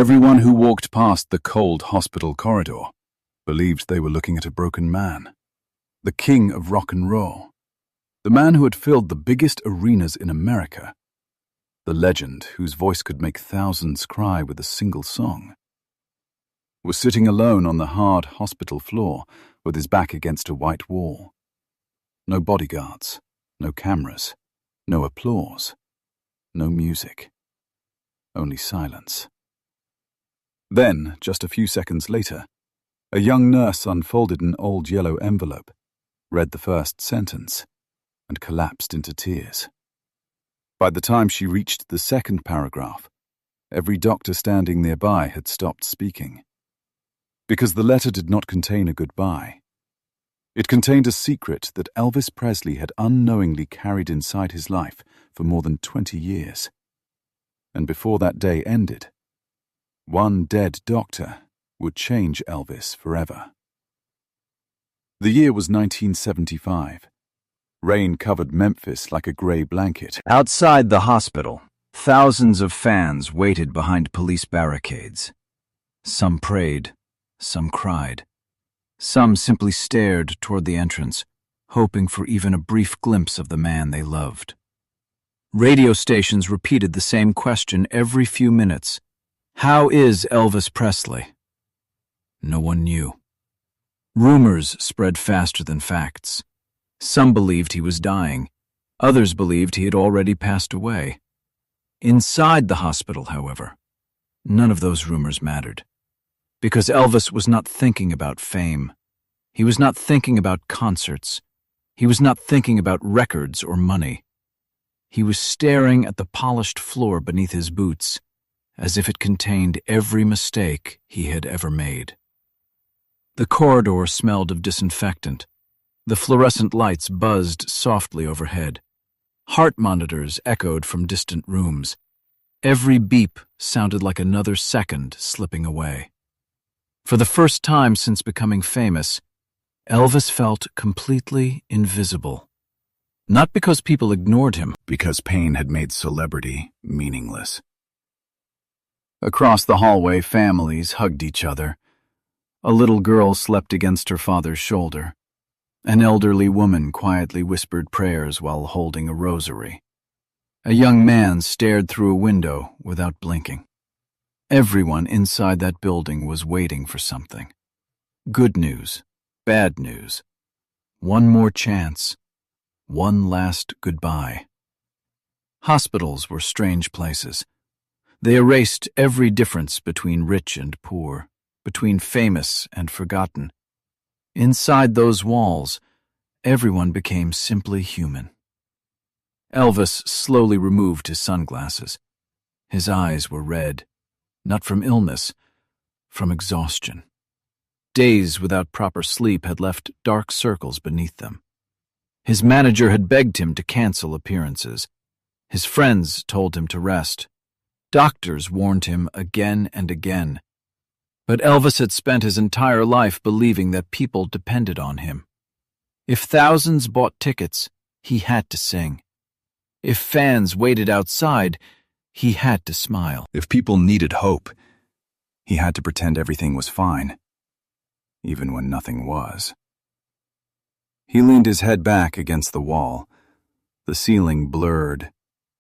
Everyone who walked past the cold hospital corridor believed they were looking at a broken man, the king of rock and roll, the man who had filled the biggest arenas in America, the legend whose voice could make thousands cry with a single song, was sitting alone on the hard hospital floor with his back against a white wall. No bodyguards, no cameras, no applause, no music, only silence. Then, just a few seconds later, a young nurse unfolded an old yellow envelope, read the first sentence, and collapsed into tears. By the time she reached the second paragraph, every doctor standing nearby had stopped speaking. Because the letter did not contain a goodbye. It contained a secret that Elvis Presley had unknowingly carried inside his life for more than 20 years. And before that day ended, one dead doctor would change Elvis forever. The year was 1975. Rain covered Memphis like a gray blanket. Outside the hospital, thousands of fans waited behind police barricades. Some prayed, some cried. Some simply stared toward the entrance, hoping for even a brief glimpse of the man they loved. Radio stations repeated the same question every few minutes. How is Elvis Presley? No one knew. Rumors spread faster than facts. Some believed he was dying. Others believed he had already passed away. Inside the hospital, however, none of those rumors mattered. Because Elvis was not thinking about fame. He was not thinking about concerts. He was not thinking about records or money. He was staring at the polished floor beneath his boots, as if it contained every mistake he had ever made. The corridor smelled of disinfectant. The fluorescent lights buzzed softly overhead. Heart monitors echoed from distant rooms. Every beep sounded like another second slipping away. For the first time since becoming famous, Elvis felt completely invisible. Not because people ignored him, because pain had made celebrity meaningless. Across the hallway, families hugged each other. A little girl slept against her father's shoulder. An elderly woman quietly whispered prayers while holding a rosary. A young man stared through a window without blinking. Everyone inside that building was waiting for something. Good news, bad news. One more chance. One last goodbye. Hospitals were strange places. They erased every difference between rich and poor, between famous and forgotten. Inside those walls, everyone became simply human. Elvis slowly removed his sunglasses. His eyes were red. Not from illness, from exhaustion. Days without proper sleep had left dark circles beneath them. His manager had begged him to cancel appearances. His friends told him to rest. Doctors warned him again and again. But Elvis had spent his entire life believing that people depended on him. If thousands bought tickets, he had to sing. If fans waited outside, he had to smile. If people needed hope, he had to pretend everything was fine, even when nothing was. He leaned his head back against the wall. The ceiling blurred.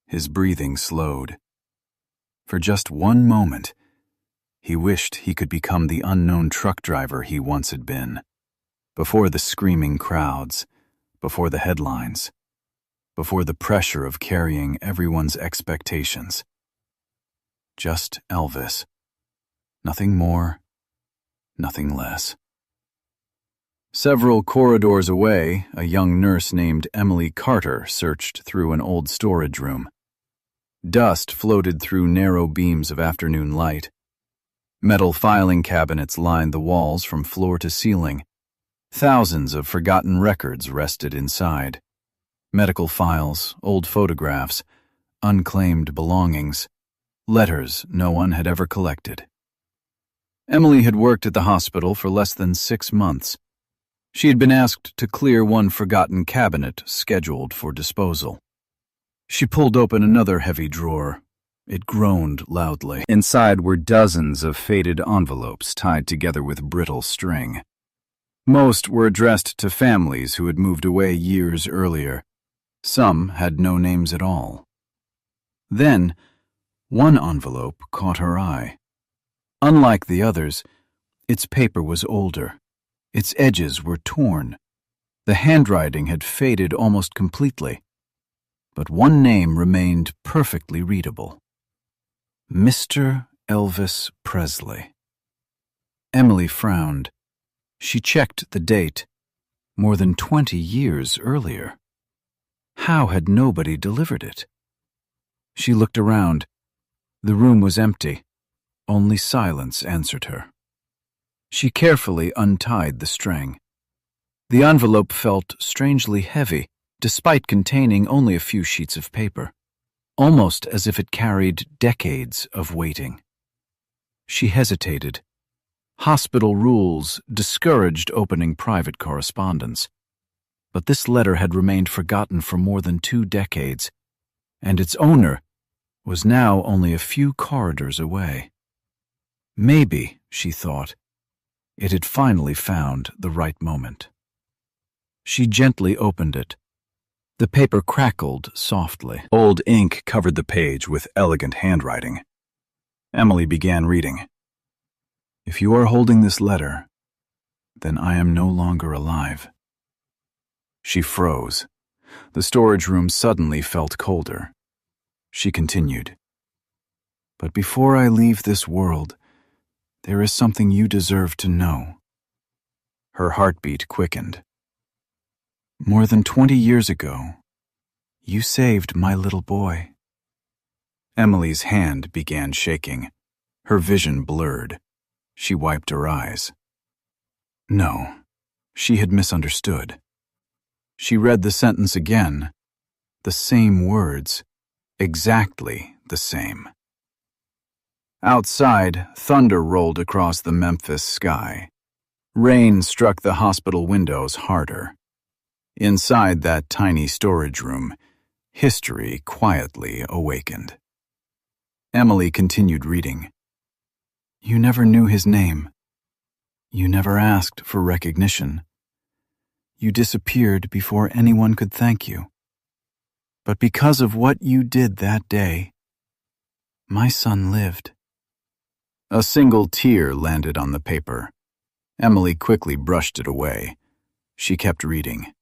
His breathing slowed. For just one moment, he wished he could become the unknown truck driver he once had been. Before the screaming crowds, before the headlines, before the pressure of carrying everyone's expectations. Just Elvis. Nothing more, nothing less. Several corridors away, a young nurse named Emily Carter searched through an old storage room. Dust floated through narrow beams of afternoon light. Metal filing cabinets lined the walls from floor to ceiling. Thousands of forgotten records rested inside. Medical files, old photographs, unclaimed belongings, letters no one had ever collected. Emily had worked at the hospital for less than 6 months. She had been asked to clear one forgotten cabinet scheduled for disposal. She pulled open another heavy drawer. It groaned loudly. Inside were dozens of faded envelopes tied together with brittle string. Most were addressed to families who had moved away years earlier. Some had no names at all. Then, one envelope caught her eye. Unlike the others, its paper was older. Its edges were torn. The handwriting had faded almost completely. But one name remained perfectly readable. Mr. Elvis Presley. Emily frowned. She checked the date. More than 20 years earlier. How had nobody delivered it? She looked around. The room was empty. Only silence answered her. She carefully untied the string. The envelope felt strangely heavy, despite containing only a few sheets of paper, almost as if it carried decades of waiting. She hesitated. Hospital rules discouraged opening private correspondence. But this letter had remained forgotten for more than 2 decades, and its owner was now only a few corridors away. Maybe, she thought, it had finally found the right moment. She gently opened it. The paper crackled softly. Old ink covered the page with elegant handwriting. Emily began reading. "If you are holding this letter, then I am no longer alive." She froze. The storage room suddenly felt colder. She continued. "But before I leave this world, there is something you deserve to know." Her heartbeat quickened. "More than 20 years ago, you saved my little boy." Emily's hand began shaking. Her vision blurred. She wiped her eyes. No, she had misunderstood. She read the sentence again. The same words. Exactly the same. Outside, thunder rolled across the Memphis sky. Rain struck the hospital windows harder. Inside that tiny storage room, history quietly awakened. Emily continued reading. "You never knew his name. You never asked for recognition. You disappeared before anyone could thank you. But because of what you did that day, my son lived." A single tear landed on the paper. Emily quickly brushed it away. She kept reading.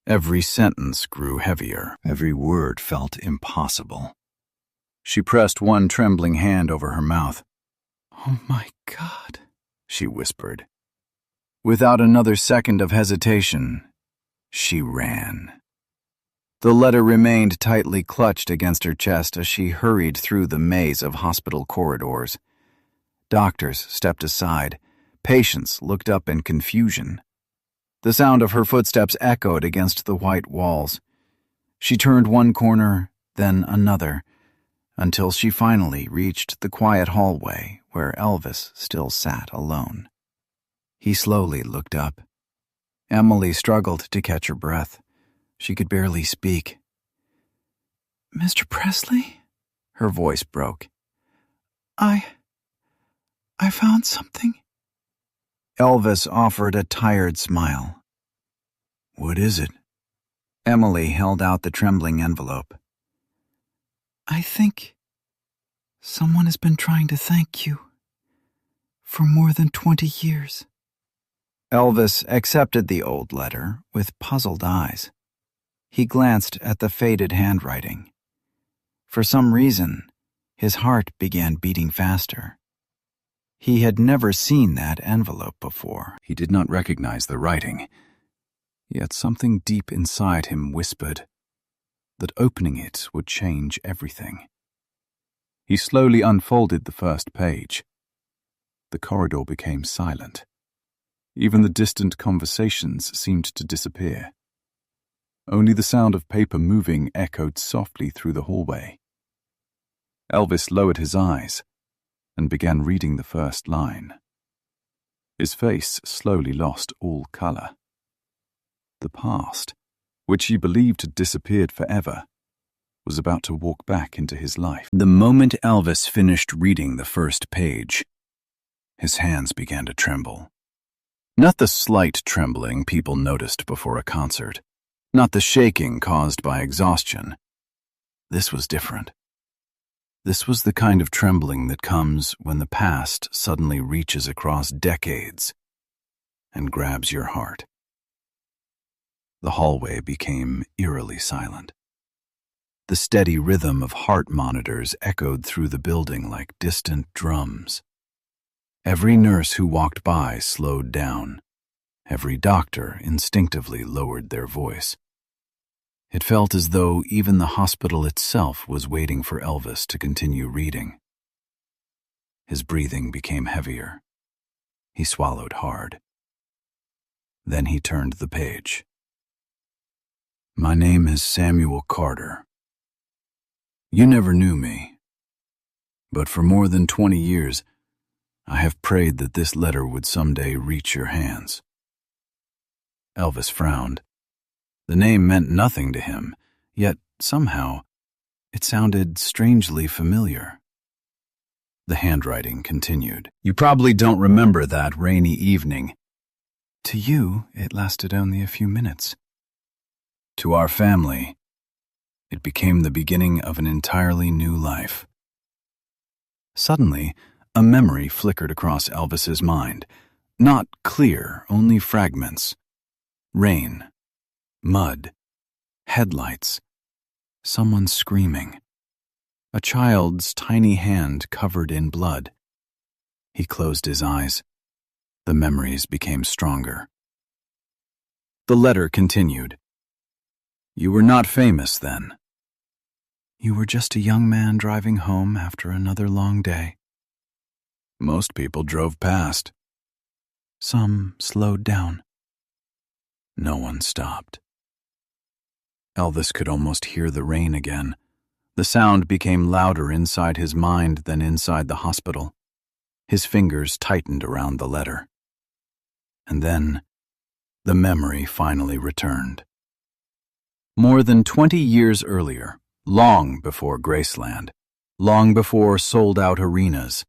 Every sentence grew heavier. Every word felt impossible. She pressed one trembling hand over her mouth. "Oh my God," she whispered. Without another second of hesitation, she ran. The letter remained tightly clutched against her chest as she hurried through the maze of hospital corridors. Doctors stepped aside. Patients looked up in confusion. The sound of her footsteps echoed against the white walls. She turned one corner, then another, until she finally reached the quiet hallway where Elvis still sat alone. He slowly looked up. Emily struggled to catch her breath. She could barely speak. "Mr. Presley?" Her voice broke. I found something." Elvis offered a tired smile. "What is it?" Emily held out the trembling envelope. "I think someone has been trying to thank you for more than 20 years." Elvis accepted the old letter with puzzled eyes. He glanced at the faded handwriting. For some reason, his heart began beating faster. He had never seen that envelope before. He did not recognize the writing. Yet something deep inside him whispered that opening it would change everything. He slowly unfolded the first page. The corridor became silent. Even the distant conversations seemed to disappear. Only the sound of paper moving echoed softly through the hallway. Elvis lowered his eyes and began reading the first line. His face slowly lost all color. The past, which he believed had disappeared forever, was about to walk back into his life. The moment Elvis finished reading the first page, his hands began to tremble. Not the slight trembling people noticed before a concert, not the shaking caused by exhaustion. This was different. This was the kind of trembling that comes when the past suddenly reaches across decades and grabs your heart. The hallway became eerily silent. The steady rhythm of heart monitors echoed through the building like distant drums. Every nurse who walked by slowed down. Every doctor instinctively lowered their voice. It felt as though even the hospital itself was waiting for Elvis to continue reading. His breathing became heavier. He swallowed hard. Then he turned the page. My name is Samuel Carter. You never knew me, but for more than 20 years, I have prayed that this letter would someday reach your hands. Elvis frowned. The name meant nothing to him, yet somehow it sounded strangely familiar. The handwriting continued. You probably don't remember that rainy evening. To you, it lasted only a few minutes. To our family, it became the beginning of an entirely new life. Suddenly, a memory flickered across Elvis's mind. Not clear, only fragments. Rain. Mud, headlights, someone screaming, a child's tiny hand covered in blood. He closed his eyes. The memories became stronger. The letter continued. You were not famous then. You were just a young man driving home after another long day. Most people drove past. Some slowed down. No one stopped. Elvis could almost hear the rain again. The sound became louder inside his mind than inside the hospital. His fingers tightened around the letter. And then, the memory finally returned. More than 20 years earlier, long before Graceland, long before sold-out arenas,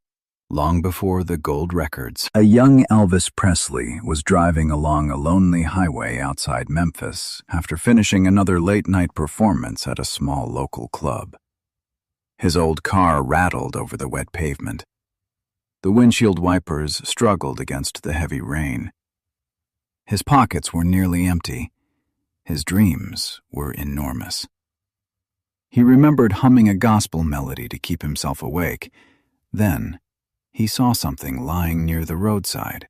long before the gold records, a young Elvis Presley was driving along a lonely highway outside Memphis after finishing another late-night performance at a small local club. His old car rattled over the wet pavement. The windshield wipers struggled against the heavy rain. His pockets were nearly empty. His dreams were enormous. He remembered humming a gospel melody to keep himself awake. Then, he saw something lying near the roadside.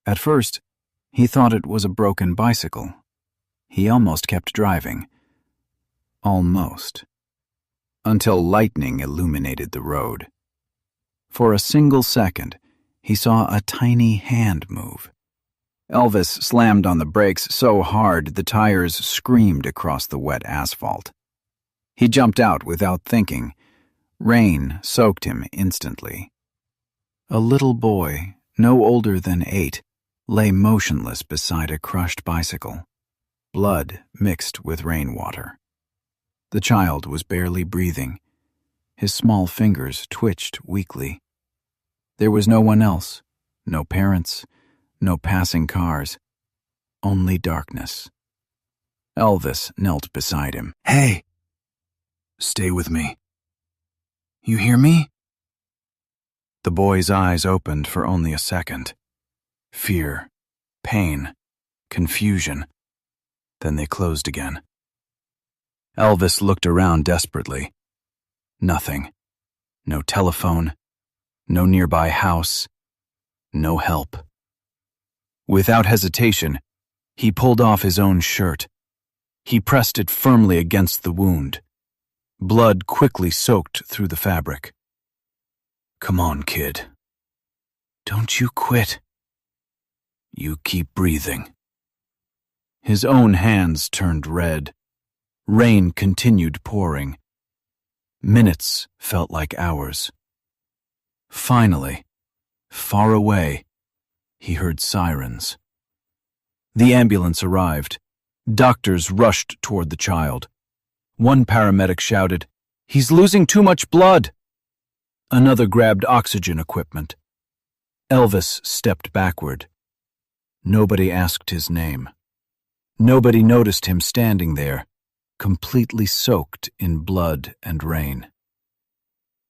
At first, he thought it was a broken bicycle. He almost kept driving. Almost. Until lightning illuminated the road. For a single second, he saw a tiny hand move. Elvis slammed on the brakes so hard the tires screamed across the wet asphalt. He jumped out without thinking. Rain soaked him instantly. A little boy, no older than 8, lay motionless beside a crushed bicycle. Blood mixed with rainwater. The child was barely breathing. His small fingers twitched weakly. There was no one else, no parents, no passing cars, only darkness. Elvis knelt beside him. Hey! Stay with me. You hear me? The boy's eyes opened for only a second. Fear, pain, confusion. Then they closed again. Elvis looked around desperately. Nothing. No telephone. No nearby house. No help. Without hesitation, he pulled off his own shirt. He pressed it firmly against the wound. Blood quickly soaked through the fabric. Come on, kid. Don't you quit. You keep breathing. His own hands turned red. Rain continued pouring. Minutes felt like hours. Finally, far away, he heard sirens. The ambulance arrived. Doctors rushed toward the child. One paramedic shouted, "He's losing too much blood!" Another grabbed oxygen equipment. Elvis stepped backward. Nobody asked his name. Nobody noticed him standing there, completely soaked in blood and rain.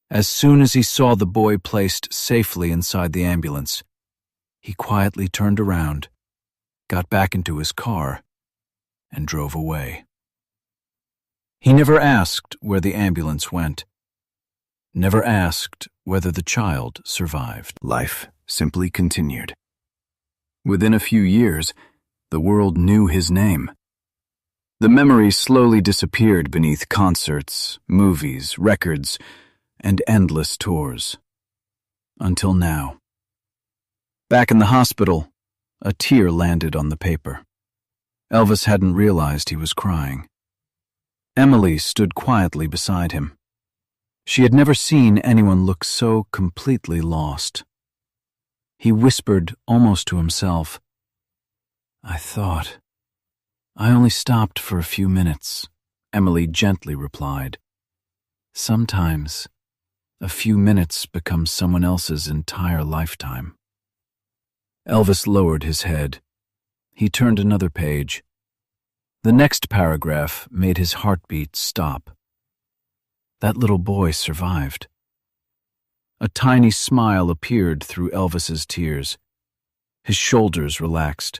As soon as he saw the boy placed safely inside the ambulance, he quietly turned around, got back into his car, and drove away. He never asked where the ambulance went, never asked whether the child survived. Life simply continued. Within a few years, the world knew his name. The memories slowly disappeared beneath concerts, movies, records, and endless tours. Until now. Back in the hospital, a tear landed on the paper. Elvis hadn't realized he was crying. Emily stood quietly beside him. She had never seen anyone look so completely lost. He whispered almost to himself, I only stopped for a few minutes," Emily gently replied. "Sometimes, a few minutes become someone else's entire lifetime." Elvis lowered his head. He turned another page. The next paragraph made his heartbeat stop. That little boy survived. A tiny smile appeared through Elvis's tears. His shoulders relaxed.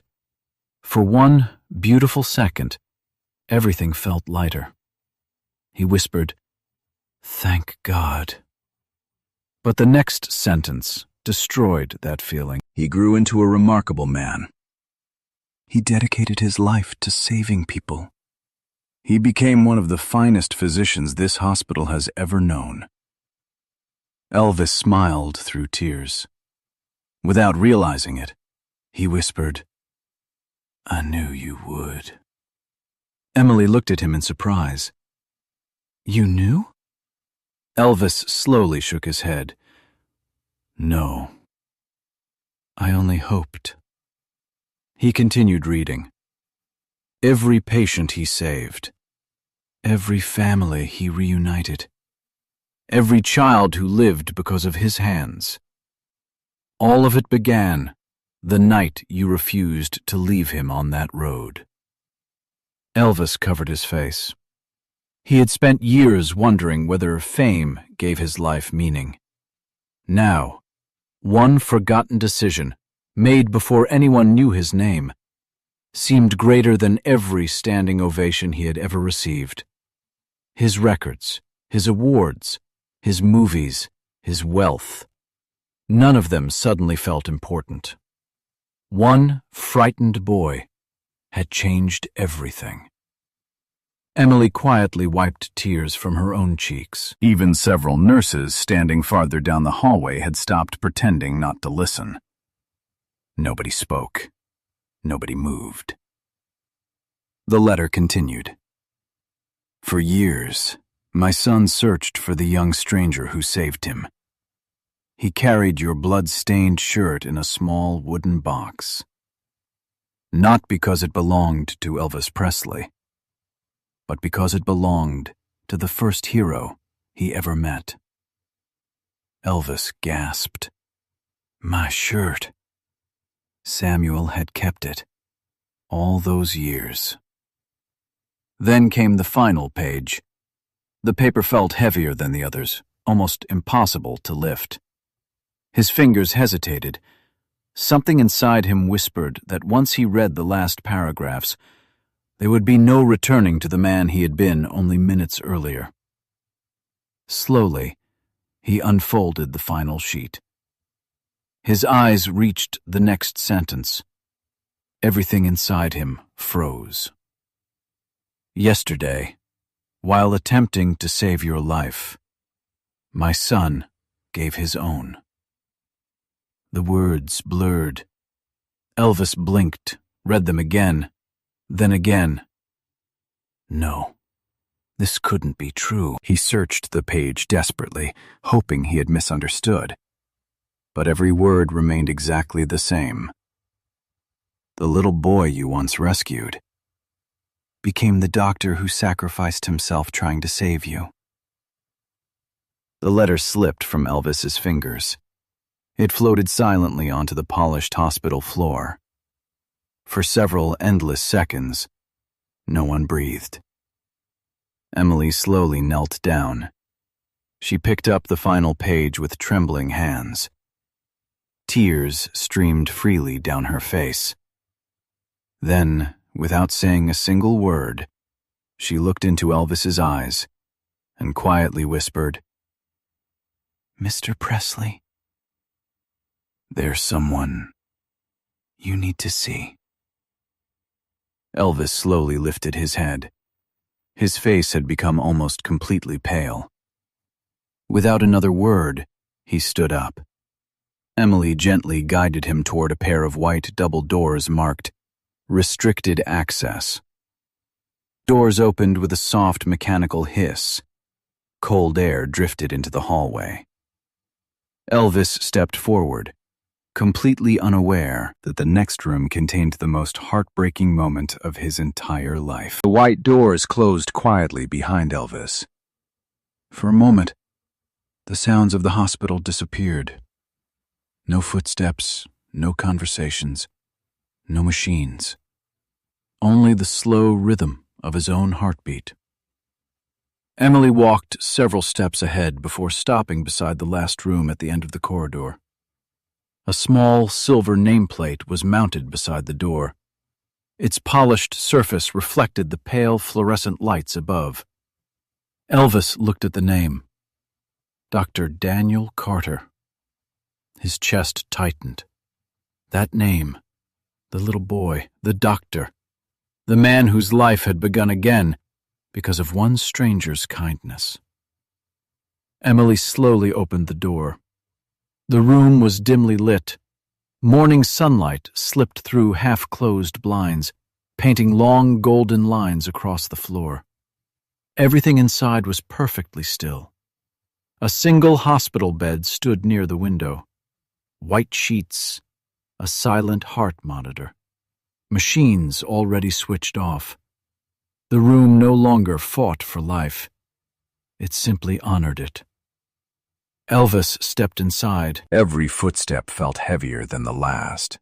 For one beautiful second, everything felt lighter. He whispered, "Thank God." But the next sentence destroyed that feeling. He grew into a remarkable man. He dedicated his life to saving people. He became one of the finest physicians this hospital has ever known. Elvis smiled through tears. Without realizing it, he whispered, "I knew you would." Emily looked at him in surprise. "You knew?" Elvis slowly shook his head. "No. I only hoped." He continued reading. Every patient he saved, every family he reunited, every child who lived because of his hands. All of it began the night you refused to leave him on that road. Elvis covered his face. He had spent years wondering whether fame gave his life meaning. Now, one forgotten decision, made before anyone knew his name, seemed greater than every standing ovation he had ever received. His records, his awards, his movies, his wealth, none of them suddenly felt important. One frightened boy had changed everything. Emily quietly wiped tears from her own cheeks. Even several nurses standing farther down the hallway had stopped pretending not to listen. Nobody spoke. Nobody moved. The letter continued. For years, my son searched for the young stranger who saved him. He carried your blood-stained shirt in a small wooden box. Not because it belonged to Elvis Presley, but because it belonged to the first hero he ever met. Elvis gasped. My shirt. Samuel had kept it all those years. Then came the final page. The paper felt heavier than the others, almost impossible to lift. His fingers hesitated. Something inside him whispered that once he read the last paragraphs, there would be no returning to the man he had been only minutes earlier. Slowly, he unfolded the final sheet. His eyes reached the next sentence. Everything inside him froze. Yesterday, while attempting to save your life, my son gave his own. The words blurred. Elvis blinked, read them again, then again. No, this couldn't be true. He searched the page desperately, hoping he had misunderstood. But every word remained exactly the same. The little boy you once rescued. became the doctor who sacrificed himself trying to save you." The letter slipped from Elvis's fingers. It floated silently onto the polished hospital floor. For several endless seconds, no one breathed. Emily slowly knelt down. She picked up the final page with trembling hands. Tears streamed freely down her face. Then, without saying a single word, she looked into Elvis's eyes and quietly whispered, "Mr. Presley, there's someone you need to see." Elvis slowly lifted his head. His face had become almost completely pale. Without another word, he stood up. Emily gently guided him toward a pair of white double doors marked "Restricted Access." Doors opened with a soft mechanical hiss. Cold air drifted into the hallway. Elvis stepped forward, completely unaware that the next room contained the most heartbreaking moment of his entire life. The white doors closed quietly behind Elvis. For a moment, the sounds of the hospital disappeared. No footsteps, no conversations, no machines. Only the slow rhythm of his own heartbeat. Emily walked several steps ahead before stopping beside the last room at the end of the corridor. A small silver nameplate was mounted beside the door. Its polished surface reflected the pale fluorescent lights above. Elvis looked at the name. Dr. Daniel Carter. His chest tightened. That name, the little boy, the doctor, the man whose life had begun again because of one stranger's kindness. Emily slowly opened the door. The room was dimly lit. Morning sunlight slipped through half-closed blinds, painting long golden lines across the floor. Everything inside was perfectly still. A single hospital bed stood near the window. White sheets, a silent heart monitor. Machines already switched off. The room no longer fought for life. It simply honored it. Elvis stepped inside. Every footstep felt heavier than the last.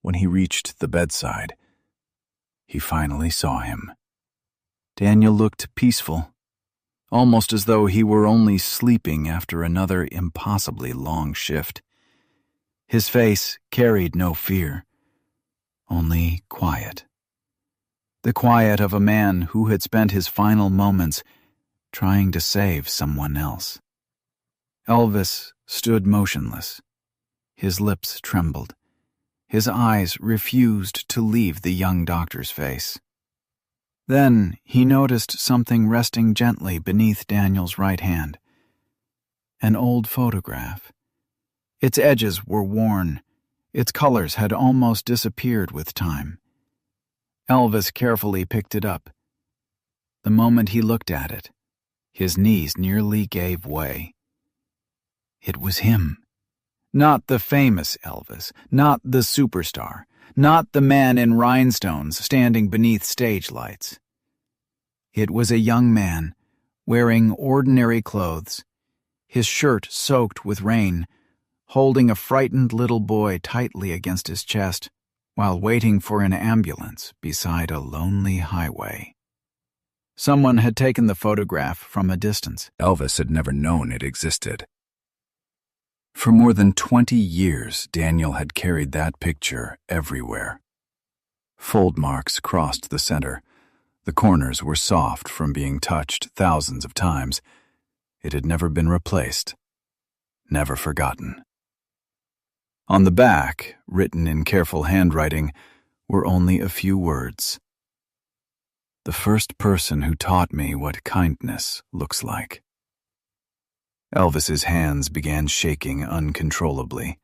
When he reached the bedside, he finally saw him. Daniel looked peaceful, almost as though he were only sleeping after another impossibly long shift. His face carried no fear, only quiet. The quiet of a man who had spent his final moments trying to save someone else. Elvis stood motionless. His lips trembled. His eyes refused to leave the young doctor's face. Then he noticed something resting gently beneath Daniel's right hand. An old photograph. Its edges were worn. Its colors had almost disappeared with time. Elvis carefully picked it up. The moment he looked at it, his knees nearly gave way. It was him. Not the famous Elvis, not the superstar, not the man in rhinestones standing beneath stage lights. It was a young man, wearing ordinary clothes, his shirt soaked with rain, holding a frightened little boy tightly against his chest, while waiting for an ambulance beside a lonely highway. Someone had taken the photograph from a distance. Elvis had never known it existed. For more than 20 years, Daniel had carried that picture everywhere. Fold marks crossed the center. The corners were soft from being touched thousands of times. It had never been replaced, never forgotten. On the back, written in careful handwriting, were only a few words. The first person who taught me what kindness looks like. Elvis's hands began shaking uncontrollably.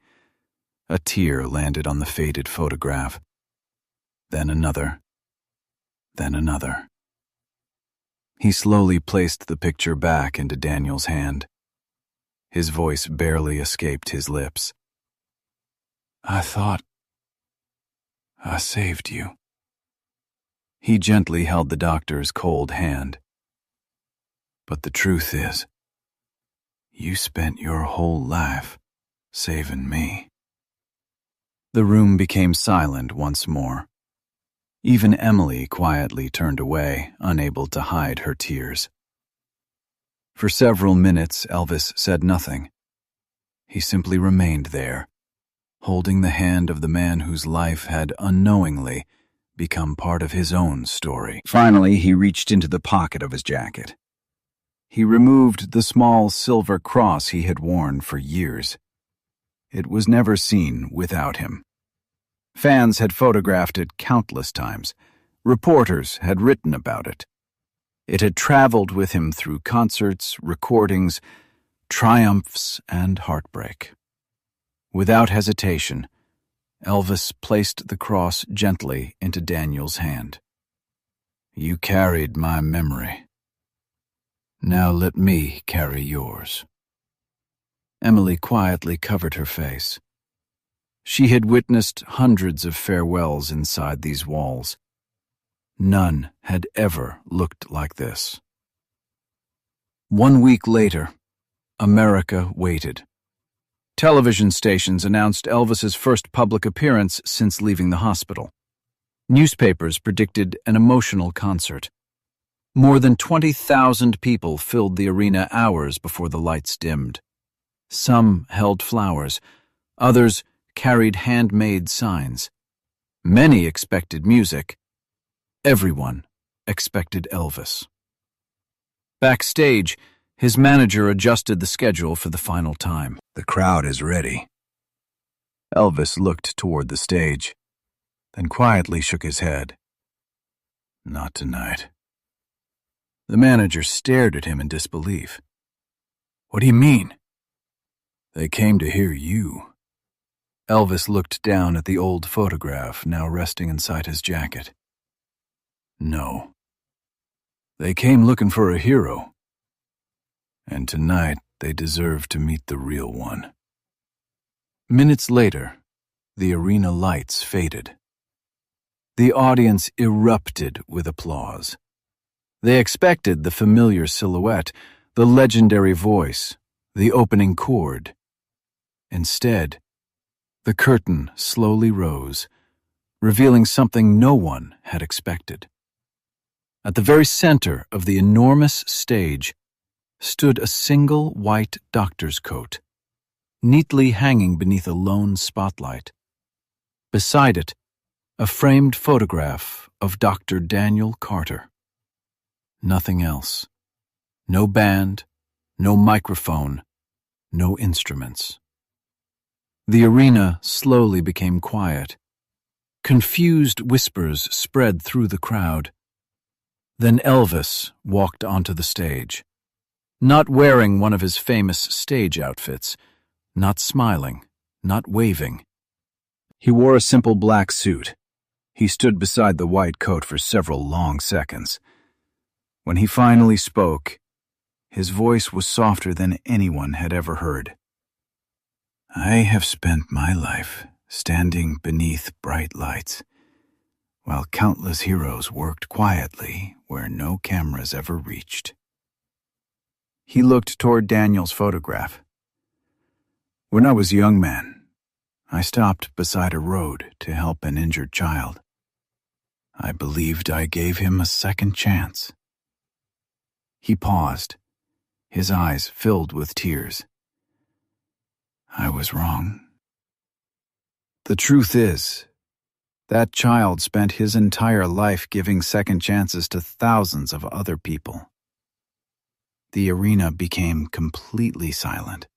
A tear landed on the faded photograph. Then another. Then another. He slowly placed the picture back into Daniel's hand. His voice barely escaped his lips. "I thought I saved you." He gently held the doctor's cold hand. "But the truth is, you spent your whole life saving me." The room became silent once more. Even Emily quietly turned away, unable to hide her tears. For several minutes, Elvis said nothing. He simply remained there, holding the hand of the man whose life had unknowingly become part of his own story. Finally, he reached into the pocket of his jacket. He removed the small silver cross he had worn for years. It was never seen without him. Fans had photographed it countless times. Reporters had written about it. It had traveled with him through concerts, recordings, triumphs, and heartbreak. Without hesitation, Elvis placed the cross gently into Daniel's hand. "You carried my memory. Now let me carry yours." Emily quietly covered her face. She had witnessed hundreds of farewells inside these walls. None had ever looked like this. 1 week later, America waited. Television stations announced Elvis's first public appearance since leaving the hospital. Newspapers predicted an emotional concert. More than 20,000 people filled the arena hours before the lights dimmed. Some held flowers, others carried handmade signs. Many expected music. Everyone expected Elvis. Backstage, his manager adjusted the schedule for the final time. "The crowd is ready." Elvis looked toward the stage, then quietly shook his head. "Not tonight." The manager stared at him in disbelief. "What do you mean?" "They came to hear you." Elvis looked down at the old photograph now resting inside his jacket. "No. They came looking for a hero. And tonight they deserve to meet the real one." Minutes later, the arena lights faded. The audience erupted with applause. They expected the familiar silhouette, the legendary voice, the opening chord. Instead, the curtain slowly rose, revealing something no one had expected. At the very center of the enormous stage stood a single white doctor's coat, neatly hanging beneath a lone spotlight. Beside it, a framed photograph of Dr. Daniel Carter. Nothing else. No band, no microphone, no instruments. The arena slowly became quiet. Confused whispers spread through the crowd. Then Elvis walked onto the stage, not wearing one of his famous stage outfits, not smiling, not waving. He wore a simple black suit. He stood beside the white coat for several long seconds. When he finally spoke, his voice was softer than anyone had ever heard. "I have spent my life standing beneath bright lights, while countless heroes worked quietly where no cameras ever reached." He looked toward Daniel's photograph. "When I was a young man, I stopped beside a road to help an injured child. I believed I gave him a second chance." He paused, his eyes filled with tears. "I was wrong. The truth is, that child spent his entire life giving second chances to thousands of other people." The arena became completely silent.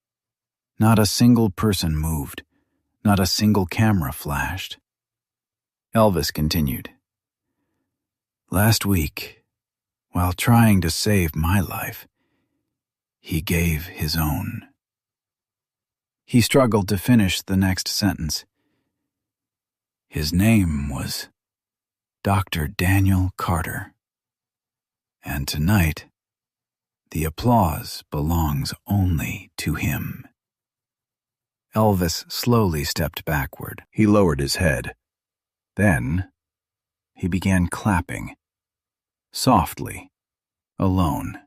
Not a single person moved. Not a single camera flashed. Elvis continued. "Last week, while trying to save my life, he gave his own." He struggled to finish the next sentence. "His name was Dr. Daniel Carter. And tonight, the applause belongs only to him." Elvis slowly stepped backward. He lowered his head. Then, he began clapping. Softly, alone.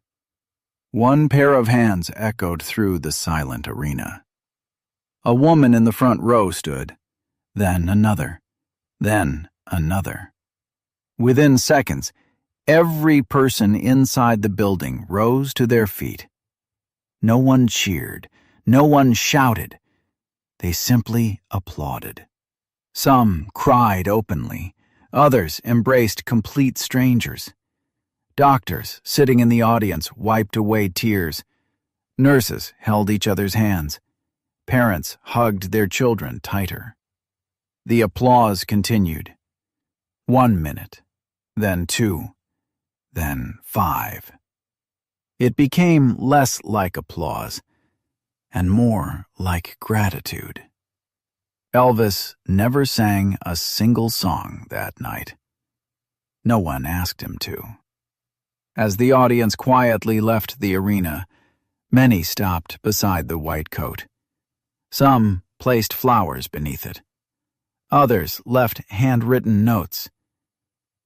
One pair of hands echoed through the silent arena. A woman in the front row stood, then another, then another. Within seconds, every person inside the building rose to their feet. No one cheered, no one shouted. They simply applauded. Some cried openly, others embraced complete strangers. Doctors sitting in the audience wiped away tears. Nurses held each other's hands. Parents hugged their children tighter. The applause continued. 1 minute, then 2, then 5. It became less like applause and more like gratitude. Elvis never sang a single song that night. No one asked him to. As the audience quietly left the arena, many stopped beside the white coat. Some placed flowers beneath it. Others left handwritten notes.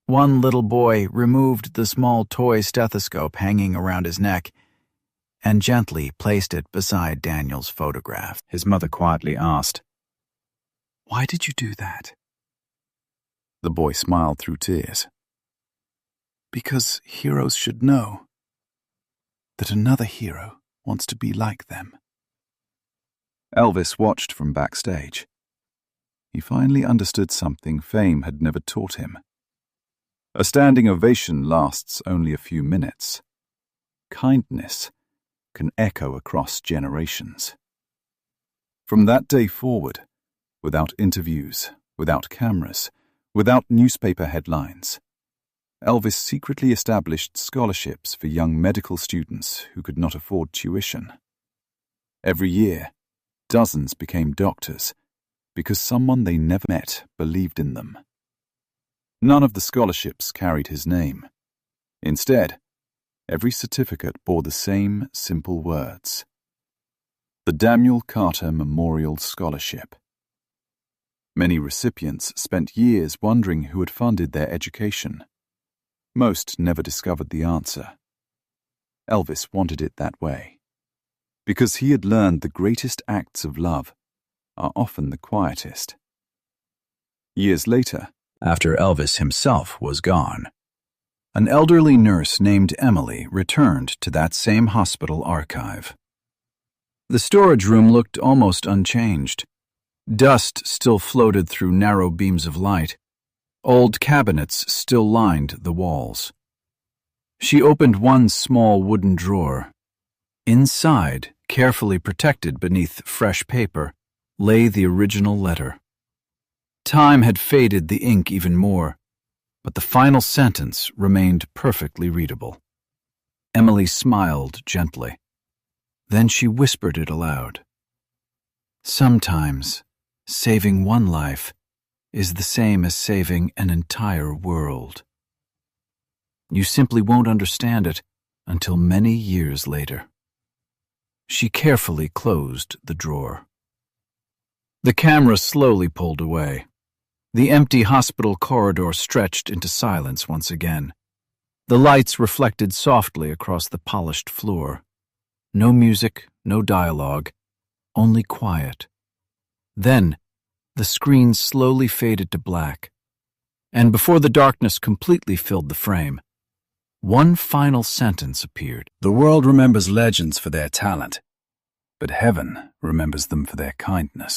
One little boy removed the small toy stethoscope hanging around his neck and gently placed it beside Daniel's photograph. His mother quietly asked, "Why did you do that?" The boy smiled through tears. "Because heroes should know that another hero wants to be like them." Elvis watched from backstage. He finally understood something fame had never taught him. A standing ovation lasts only a few minutes. Kindness can echo across generations. From that day forward, without interviews, without cameras, without newspaper headlines, Elvis secretly established scholarships for young medical students who could not afford tuition. Every year, dozens became doctors because someone they never met believed in them. None of the scholarships carried his name. Instead, every certificate bore the same simple words: the Daniel Carter Memorial Scholarship. Many recipients spent years wondering who had funded their education. Most never discovered the answer. Elvis wanted it that way, because he had learned the greatest acts of love are often the quietest. Years later, after Elvis himself was gone, an elderly nurse named Emily returned to that same hospital archive. The storage room looked almost unchanged. Dust still floated through narrow beams of light. Old cabinets still lined the walls. She opened one small wooden drawer. Inside, carefully protected beneath fresh paper, lay the original letter. Time had faded the ink even more, but the final sentence remained perfectly readable. Emily smiled gently. Then she whispered it aloud. "Sometimes, saving one life is the same as saving an entire world. You simply won't understand it until many years later." She carefully closed the drawer. The camera slowly pulled away. The empty hospital corridor stretched into silence once again. The lights reflected softly across the polished floor. No music, no dialogue, only quiet. Then, the screen slowly faded to black, and before the darkness completely filled the frame, one final sentence appeared. "The world remembers legends for their talent, but heaven remembers them for their kindness."